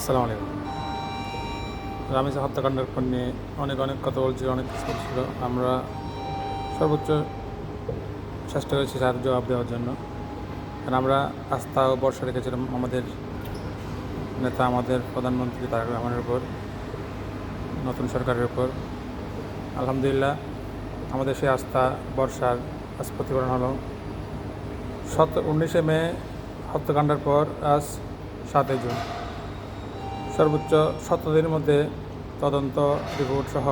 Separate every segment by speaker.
Speaker 1: আসসালামু আলাইকুম। রামিজ হত্যাকাণ্ডের পর নিয়ে অনেক কথা বলছি, অনেক কিছু ছিল। আমরা সর্বোচ্চ চেষ্টা করেছি তার জবাব দেওয়ার জন্য, কারণ আমরা আস্থা ও ভরসা রেখেছিলাম আমাদের নেতা, আমাদের প্রধানমন্ত্রী তারেক রহমানের উপর, নতুন সরকারের উপর। আলহামদুলিল্লাহ আমাদের সেই আস্থা ভরসার আজ প্রতিফলন হলো। 19শে মে হত্যাকাণ্ডের পর আজ 7 জুন, সর্বোচ্চ 17 দিনের মধ্যে তদন্ত রিপোর্ট সহ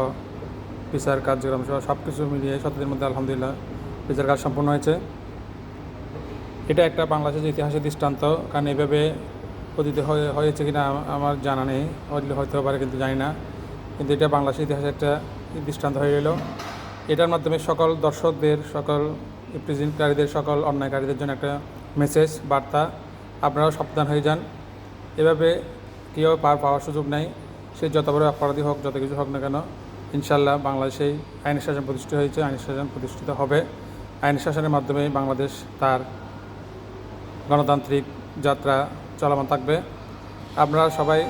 Speaker 1: বিচার কার্যক্রম সহ সব কিছু মিলিয়ে 17 দিনের মধ্যে আলহামদুলিল্লাহ বিচার কাজ সম্পন্ন হয়েছে। এটা একটা বাংলাদেশের ইতিহাসের দৃষ্টান্ত, কারণ এভাবে অতীত হয়েছে কিনা আমার জানা নেই, হয়তো পারে কিন্তু জানি না, কিন্তু এটা বাংলাদেশের ইতিহাসে একটা দৃষ্টান্ত হয়ে গেল। এটার মাধ্যমে সকল দর্শকদের, সকল রিপ্রেজেন্টকারীদের, সকল অন্যায়কারীদের জন্য একটা মেসেজ, বার্তা, আপনারাও সাবধান হয়ে যান। এভাবে কেউ পাওয়ার সুযোগ নেই, সে যত বড় অপরাধী হোক, যত কিছু হোক না কেন, ইনশাল্লাহ বাংলাদেশেই আইনের শাসন প্রতিষ্ঠিত হয়েছে, আইনের শাসন প্রতিষ্ঠিত হবে। আইনের শাসনের মাধ্যমে বাংলাদেশ তার গণতান্ত্রিক যাত্রা চলমান থাকবে। আপনারা সবাই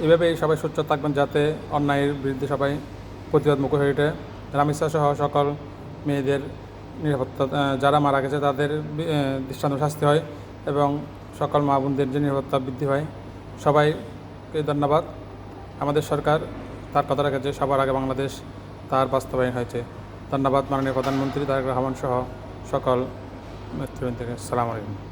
Speaker 1: এভাবেই সবাই সোচ্চার থাকবেন, যাতে অন্যায়ের বিরুদ্ধে সবাই প্রতিবাদ মুখ হয়ে ওঠে। রামিসা সহ সকল মেয়েদের নিরাপত্তা, যারা মারা গেছে তাদের দৃষ্টান্ত শাস্তি হয় এবং সকল মা বোনদের যে নিরাপত্তা বৃদ্ধি হয়। সবাইকে ধন্যবাদ। আমাদের সরকার তার কথা রেখেছে, সবার আগে বাংলাদেশ তার বাস্তবায়ন হয়েছে। ধন্যবাদ মাননীয় প্রধানমন্ত্রী তারেক রহমান সহ সকল নেতৃবৃন্দকে। আসসালামু আলাইকুম।